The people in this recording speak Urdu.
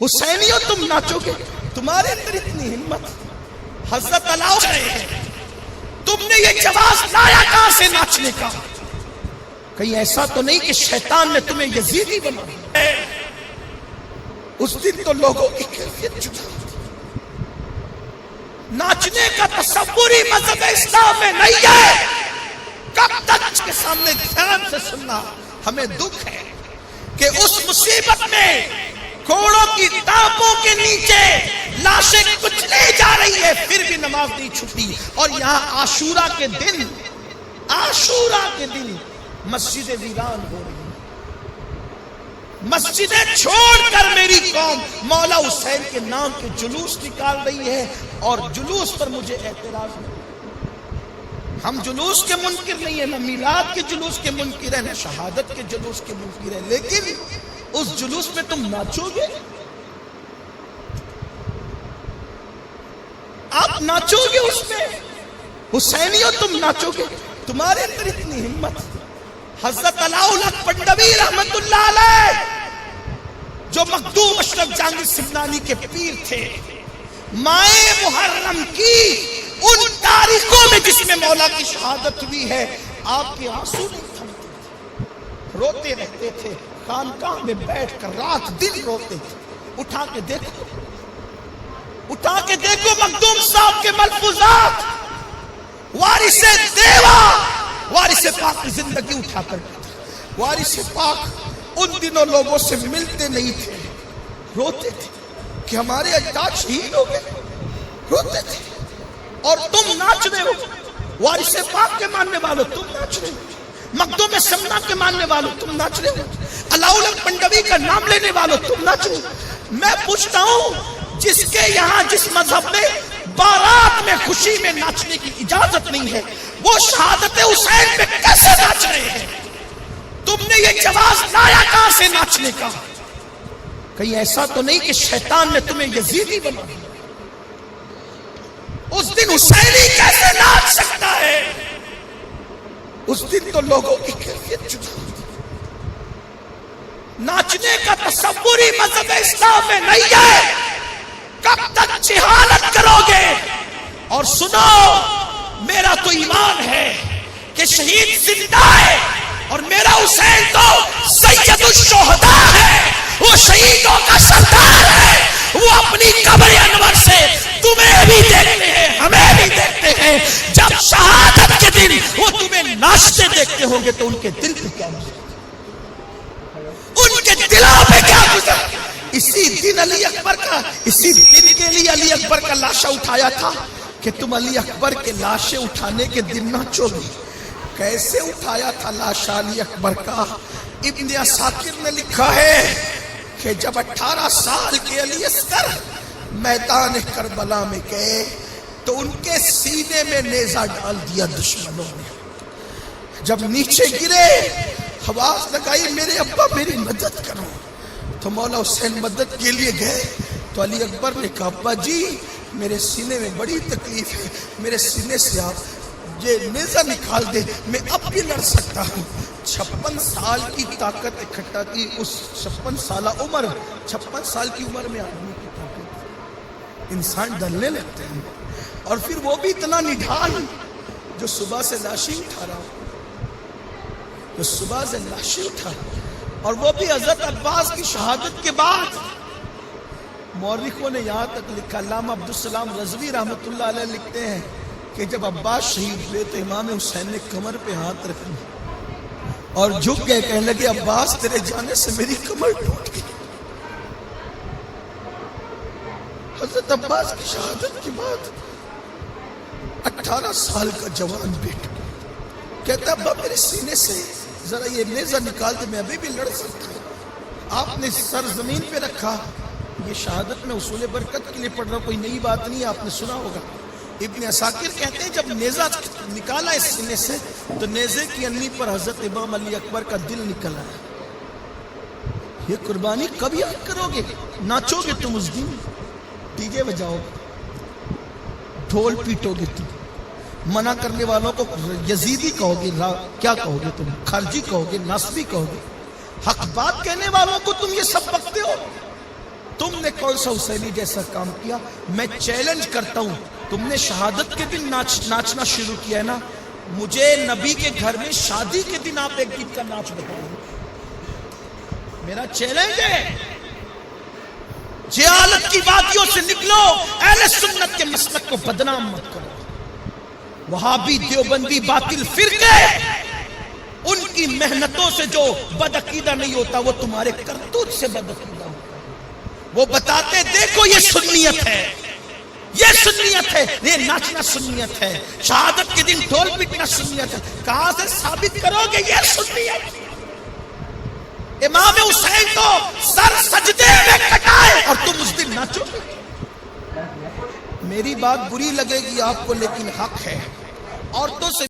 حسینیوں تم ناچوگے، تمہارے اندر اتنی ہمت، حضرت علاؤ تم نے یہ جواز لایا کہاں سے ناچنے کا؟ کہیں ایسا تو نہیں کہ شیطان نے تمہیں یزیدی بنا؟ اس دن تو لوگوں کی کیفیت جدا ہوتی، ناچنے کا تصور ہی مذہب اسلام میں نہیں ہے۔ کب تک اس کے سامنے دھیان سے سننا، ہمیں دکھ ہے کہ اس مصیبت میں گھوڑوں کی ٹانپوں کے نیچے لاشیں کچلی جا رہی ہے، پھر بھی نماز نہیں چھٹی۔ اور یہاں عاشورہ کے دن مسجد ویران ہو رہی ہے، مسجدیں چھوڑ کر میری قوم مولا حسین کے نام کے جلوس نکال رہی ہے، اور جلوس پر مجھے اعتراض نہیں۔ ہم جلوس کے منکر نہیں ہیں، نہ میلاد کے جلوس کے منکر ہیں، نہ شہادت کے جلوس کے منکر ہیں، لیکن اس جلوس میں تم ناچو گے؟ آپ ناچو گے اس میں؟ حسینیوں تم ناچو گے؟ تمہارے اندر اتنی ہمت۔ حضرت علاؤالحق پنڈوی رحمت اللہ علیہ جو مخدوم اشرف جہانگیر سمنانی کے پیر تھے، مائے محرم کی ان تاریخوں میں جس میں مولا کی شہادت ہوئی ہے، آپ کے آنسو نہیں تھمتے تھے، روتے رہتے تھے، خانقاہ میں بیٹھ کر رات دن روتے تھے۔ اٹھا کے دیکھو مخدوم صاحب کے ملفوظات، وارث دیوا، وارث پاک کی زندگی اٹھا کر، وارث پاک ان دنوں لوگوں سے ملتے نہیں تھے، روتے تھے کہ ہمارے اجداد شہید ہو گئے، روتے تھے۔ اور تم ناچ رہے ہو، وارث پاک کے ماننے والوں تم ناچ رہے ہو، مخدوم سمنا کے ماننے والوں تم ناچ رہے ہو، علاؤالحق پنڈوی کا نام لینے والوں تم ناچ رہے ہو۔ میں پوچھتا ہوں، جس کے یہاں جس مذہب میں بارات میں خوشی میں ناچنے کی اجازت نہیں ہے، وہ شہادت حسین میں کیسے ناچ رہے ہیں؟ تم نے یہ جواز لایا کہاں سے ناچنے کا؟ کہیں ایسا تو نہیں کہ شیطان نے تمہیں یزیدی بنا؟ اس دن حسینی کیسے ناچ سکتا ہے؟ اس دن تو لوگوں کی کیفیت جدا ہوتی، ناچنے کا تصور ہی مذہب اسلام میں نہیں ہے۔ کب تک جہالت کرو گے؟ اور سنو، میرا تو ایمان ہے کہ شہید زندہ ہے، اور میرا حسین تو سید الشہداء ہے، وہ شہیدوں کا سردار ہے، وہ اپنی قبر انور سے تمہیں بھی دیکھتے ہیں، ہمیں بھی دیکھتے ہیں۔ جب شہادت کے دن وہ تمہیں ناچتے دیکھتے ہوں گے تو ان کے دل پہ کیا گزرے، ان کے دلوں پہ کیا گزرے؟ اسی دن علی اکبر کا، اسی دن کے لیے علی اکبر کا لاشا اٹھایا تھا کہ تم علی اکبر کے لاشیں اٹھانے کے دن ناچو گے۔ کیسے اٹھایا تھا لاشا علی اکبر کا؟ ابن عساکر نے لکھا ہے کہ جب 18 سال کے علی اصغر میدان کربلا میں گئے تو ان کے سینے میں نیزہ ڈال دیا دشمنوں نے۔ جب نیچے گرے، آواز لگائی میرے ابا میری مدد کرو، تو مولا حسین مدد کے لیے گئے تو علی اکبر نے کہا ابا جی میرے سینے میں بڑی تکلیف ہے، میرے سینے سے آپ یہ نیزہ نکال دے، میں اب بھی لڑ سکتا ہوں۔ 56 سال کی طاقت اکٹھا کی، اس 56 سالہ عمر، 56 سال کی عمر میں آدمی کی طاقت، انسان ڈرنے لگتے ہیں۔ اور پھر وہ بھی اتنا نڈھال جو صبح سے لاشیں اٹھا رہا ہوں، جو صبح سے لاشیں اٹھا، اور وہ بھی حضرت عباس کی شہادت کے بعد۔ مورخوں نے یہاں تک لکھا، علامہ عبدالسلام رضوی رحمت اللہ علیہ لکھتے ہیں کہ جب عباس شہید ہوئے تو امام حسین نے کمر پہ ہاتھ رکھ لیا اور جھک گئے، کہنے لگے عباس تیرے جانے سے میری کمر ٹوٹ گئی۔ حضرت عباس کی شہادت کے بعد 18 سال کا جوان بیٹا کہتا ابا میرے سینے سے ذرا یہ نیزہ نکال دے، میں ابھی بھی لڑ سکتا ہوں۔ آپ نے سر زمین پہ رکھا۔ یہ شہادت میں اصول برکت کے لیے پڑھ رہا ہوں، کوئی نئی بات نہیں، آپ نے سنا ہوگا۔ ابن عساکر کہتے ہیں جب نیزہ نکالا اس سینے سے تو نیزے کی انی پر حضرت امام علی اکبر کا دل نکل آیا۔ یہ قربانی کب یاد کرو گے؟ ناچو گے تم اس دن، ڈی جے بجاؤ گے، ڈھول پیٹو گے تم، منع کرنے والوں کو یزیدی کہو گے، کیا کہو گے تم؟ خارجی کہو گے، ناصبی کہو گے، حق بات کہنے والوں کو تم یہ سب بکتے ہو۔ تم نے کون سا حسینی جیسا کام کیا؟ میں چیلنج کرتا ہوں، تم نے شہادت کے دن ناچنا شروع کیا ہے نا، مجھے نبی کے گھر میں شادی کے دن آپ ایک گیت کا ناچ بتائیں، میرا چیلنج ہے۔ جہالت کی وادیوں سے نکلو، اہل سنت کے مسلک کو بدنام مت کرو۔ وہابی دیوبندی باطل فرقے، ان کی محنتوں سے جو بدعقیدہ نہیں ہوتا وہ تمہارے کرتوت سے بدعقیدہ ہوتا ہے۔ وہ بتاتے دیکھو یہ سنیت ہے، یہ سنیت ہے، یہ ناچنا سنیت ہے، شہادت کے دن ڈھول پیٹنا سنیت ہے۔ کہاں سے ثابت کرو گے یہ سنیت؟ امام حسین کو سر سجدے میں کٹائے اور تم اس دن ناچو گے۔ میری بات بری لگے گی آپ کو، لیکن حق ہے۔ عورتوں سے